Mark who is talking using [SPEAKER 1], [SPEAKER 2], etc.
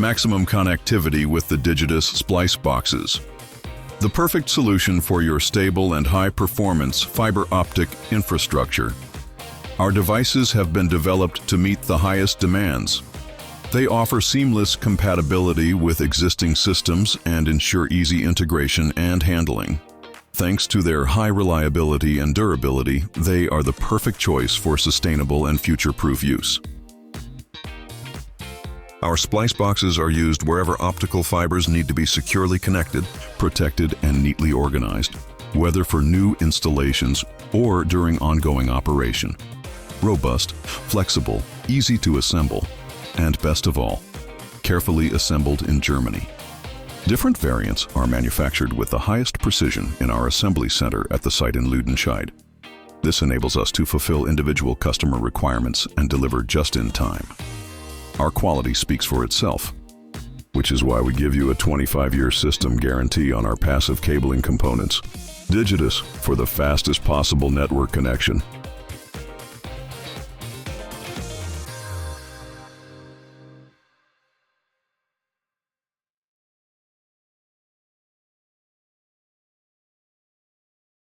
[SPEAKER 1] Maximum connectivity with the DIGITUS Splice boxes. The perfect solution for your stable and high-performance fiber optic infrastructure. Our devices have been developed to meet the highest demands. They offer seamless compatibility with existing systems and ensure easy integration and handling. Thanks to their high reliability and durability, they are the perfect choice for sustainable and future-proof use. Our splice boxes are used wherever optical fibers need to be securely connected, protected, and neatly organized, whether for new installations or during ongoing operation. Robust, flexible, easy to assemble, and best of all, carefully assembled in Germany. Different variants are manufactured with the highest precision in our assembly center at the site in Lüdenscheid. This enables us to fulfill individual customer requirements and deliver just in time. Our quality speaks for itself, which is why we give you a 25-year system guarantee on our passive cabling components. DIGITUS for the fastest possible network connection.